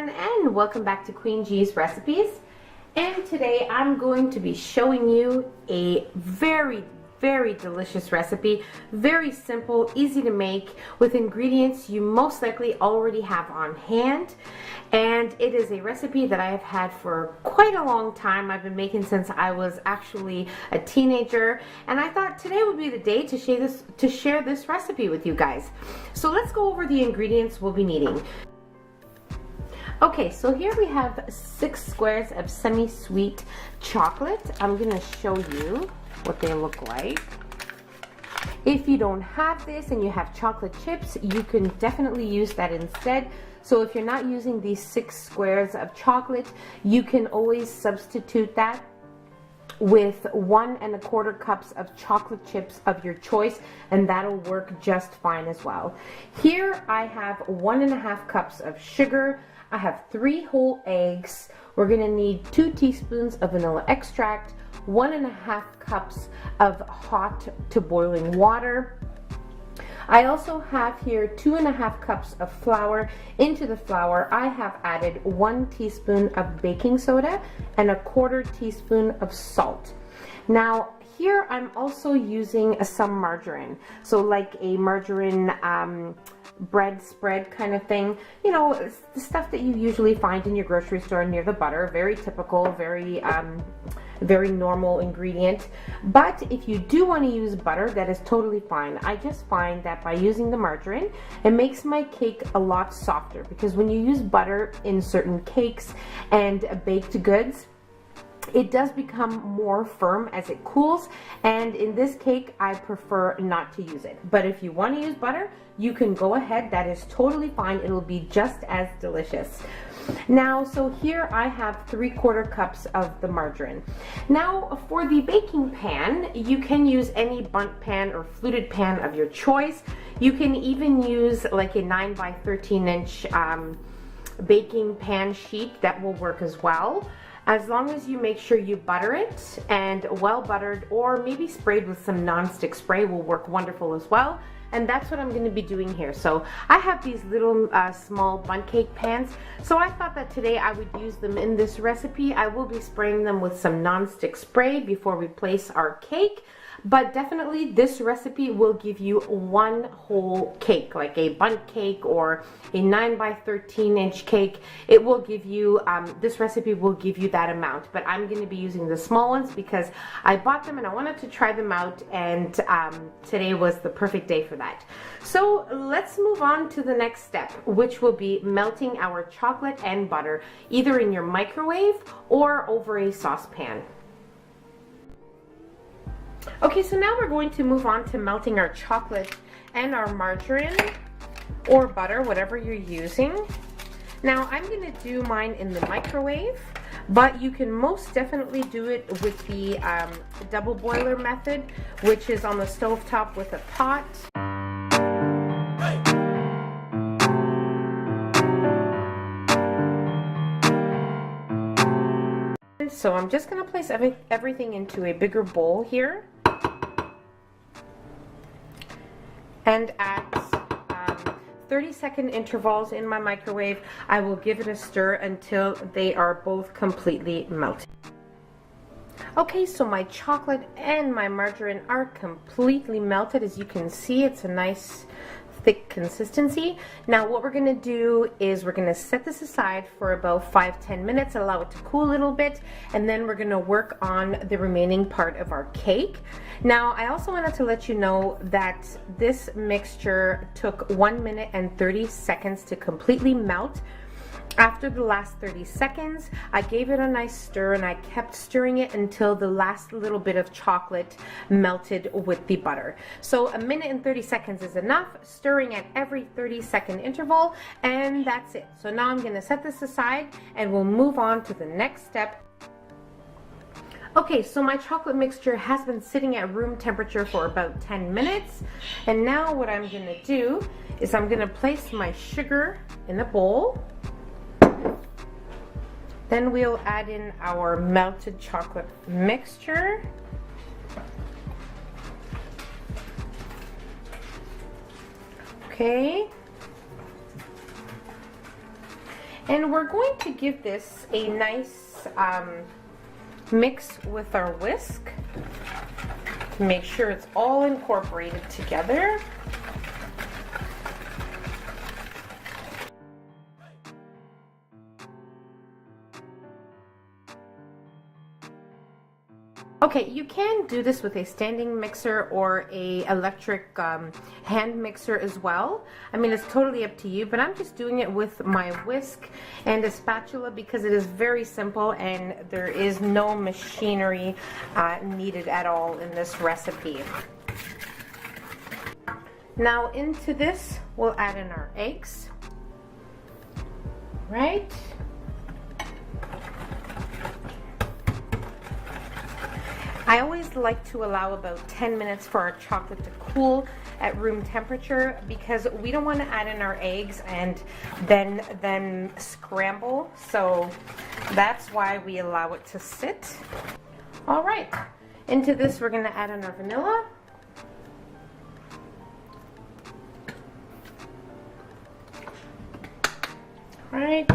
everyone, and welcome back to Queen G's Recipes. And today I'm going to be showing you a very delicious recipe. Very simple, easy to make, with ingredients you most likely already have on hand. And it is a recipe that I have had for quite a long time. I've been making since I was actually a teenager, and I thought today would be the day to share this recipe with you guys. So let's go over the ingredients we'll be needing. Okay, so here we have 6 squares of semi-sweet chocolate. I'm going to show you what they look like. If you don't have this and you have chocolate chips, you can definitely use that instead. So if you're not using these 6 squares of chocolate, you can always substitute that with 1 1/4 cups of chocolate chips of your choice, and that'll work just fine as well. Here I have 1 1/2 cups of sugar. I have 3 whole eggs. We're gonna need 2 teaspoons of vanilla extract, 1 1/2 cups of hot to boiling water. I also have here 2 1/2 cups of flour. Into the flour, I have added 1 teaspoon of baking soda and 1/4 teaspoon of salt. Now, here I'm also using some margarine. So like a margarine bread spread kind of thing. You know, it's the stuff that you usually find in your grocery store near the butter. Very typical, very normal ingredient. But if you do want to use butter, that is totally fine. I just find that by using the margarine, it makes my cake a lot softer, because when you use butter in certain cakes and baked goods, it does become more firm as it cools, and in this cake I prefer not to use it. But if you want to use butter, you can go ahead. That is totally fine. It'll be just as delicious. Now, so here I have 3/4 cups of the margarine. Now, for the baking pan, you can use any bundt pan or fluted pan of your choice. You can even use like a 9 by 13 inch baking pan sheet. That will work as well, as long as you make sure you butter it, and well buttered or maybe sprayed with some non-stick spray will work wonderful as well. And that's what I'm going to be doing here. So I have these little small bundt cake pans, so I thought that today I would use them in this recipe. I will be spraying them with some non-stick spray before we place our cake. But definitely this recipe will give you one whole cake, like a bundt cake or a 9 by 13 inch cake. It will give you, this recipe will give you that amount. But I'm going to be using the small ones because I bought them and I wanted to try them out, and today was the perfect day for that. So let's move on to the next step, which will be melting our chocolate and butter, either in your microwave or over a saucepan. Okay, so now we're going to move on to melting our chocolate and our margarine or butter, whatever you're using. Now, I'm going to do mine in the microwave, but you can most definitely do it with the double boiler method, which is on the stove top with a pot. So I'm just going to place everything into a bigger bowl here, and at 30-second intervals in my microwave, I will give it a stir until they are both completely melted. Okay, so my chocolate and my margarine are completely melted. As you can see, it's a nice thick consistency. Now what we're going to do is we're going to set this aside for about 5-10 minutes, allow it to cool a little bit, and then we're going to work on the remaining part of our cake. Now, I also wanted to let you know that this mixture took 1 minute and 30 seconds to completely melt. After the last 30 seconds, I gave it a nice stir, and I kept stirring it until the last little bit of chocolate melted with the butter. So 1 minute and 30 seconds is enough, stirring at every 30-second interval, and that's it. So now I'm going to set this aside and we'll move on to the next step. Okay, so my chocolate mixture has been sitting at room temperature for about 10 minutes. And now what I'm going to do is I'm going to place my sugar in a bowl. Then we'll add in our melted chocolate mixture. Okay. And we're going to give this a nice mix with our whisk to make sure it's all incorporated together. Okay, you can do this with a standing mixer or a electric hand mixer as well. I mean, it's totally up to you, but I'm just doing it with my whisk and a spatula because it is very simple and there is no machinery needed at all in this recipe. Now into this, we'll add in our eggs, right? I always like to allow about 10 minutes for our chocolate to cool at room temperature because we don't want to add in our eggs and then scramble. So that's why we allow it to sit. All right, into this we're going to add in our vanilla. Right.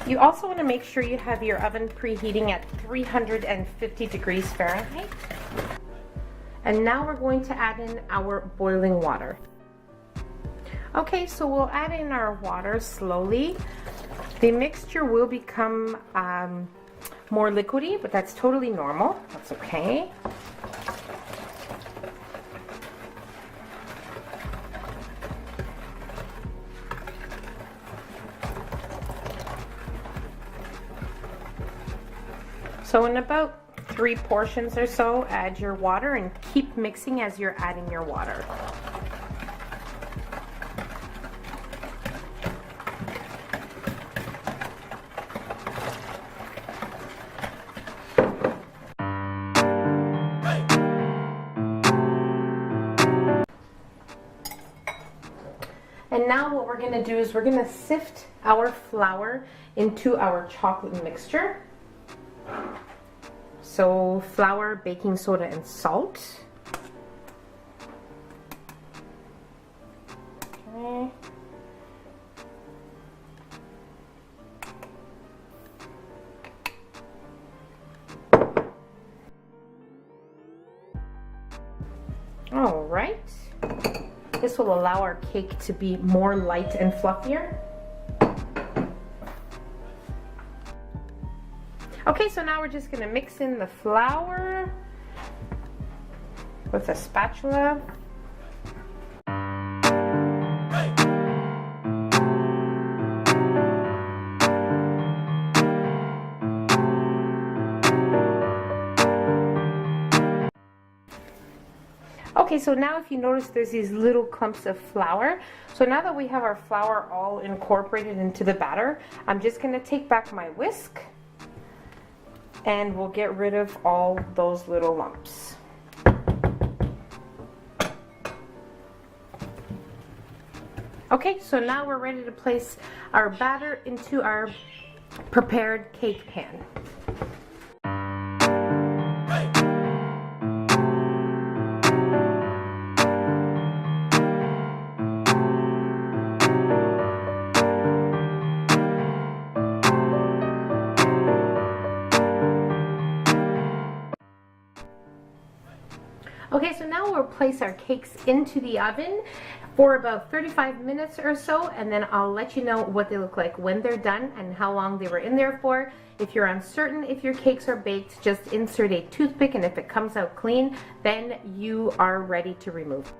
You also want to make sure you have your oven preheating at 350 degrees Fahrenheit. And now we're going to add in our boiling water. Okay, so we'll add in our water slowly. The mixture will become more liquidy, but that's totally normal. That's okay. So in about 3 portions or so, add your water and keep mixing as you're adding your water. And now what we're going to do is we're going to sift our flour into our chocolate mixture. So flour, baking soda, and salt. Okay. All right. This will allow our cake to be more light and fluffier. Okay, so now we're just going to mix in the flour with a spatula. Okay, so now if you notice there's these little clumps of flour. So now that we have our flour all incorporated into the batter, I'm just going to take back my whisk and we'll get rid of all those little lumps. Okay, so now we're ready to place our batter into our prepared cake pan. Okay, so now we'll place our cakes into the oven for about 35 minutes or so, and then I'll let you know what they look like when they're done and how long they were in there for. If you're uncertain if your cakes are baked, just insert a toothpick, and if it comes out clean, then you are ready to remove.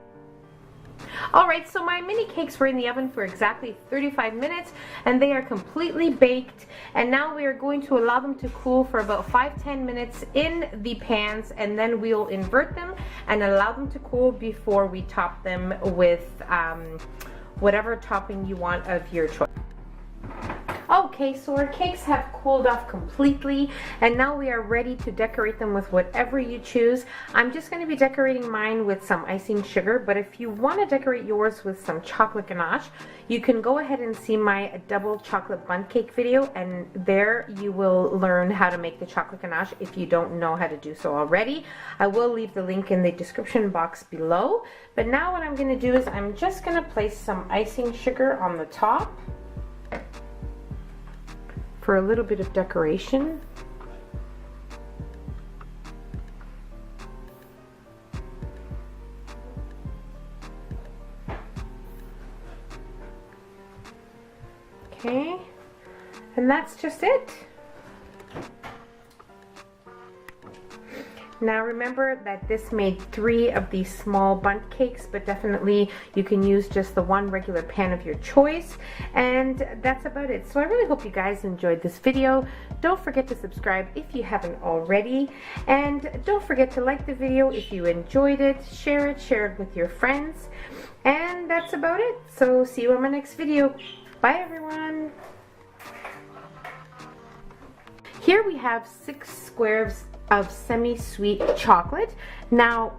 Alright, so my mini cakes were in the oven for exactly 35 minutes and they are completely baked, and now we are going to allow them to cool for about 5-10 minutes in the pans, and then we'll invert them and allow them to cool before we top them with whatever topping you want of your choice. Okay, so our cakes have cooled off completely, and now we are ready to decorate them with whatever you choose. I'm just going to be decorating mine with some icing sugar, but if you want to decorate yours with some chocolate ganache, you can go ahead and see my double chocolate bundt cake video, and there you will learn how to make the chocolate ganache if you don't know how to do so already. I will leave the link in the description box below, but now what I'm going to do is I'm just going to place some icing sugar on the top for a little bit of decoration. Okay, and that's just it. Now remember that this made 3 of these small bundt cakes, but definitely you can use just the one regular pan of your choice. And that's about it. So I really hope you guys enjoyed this video. Don't forget to subscribe if you haven't already. And don't forget to like the video if you enjoyed it. Share it with your friends. And that's about it. So see you on my next video. Bye everyone. Here we have 6 squares of semi-sweet chocolate. Now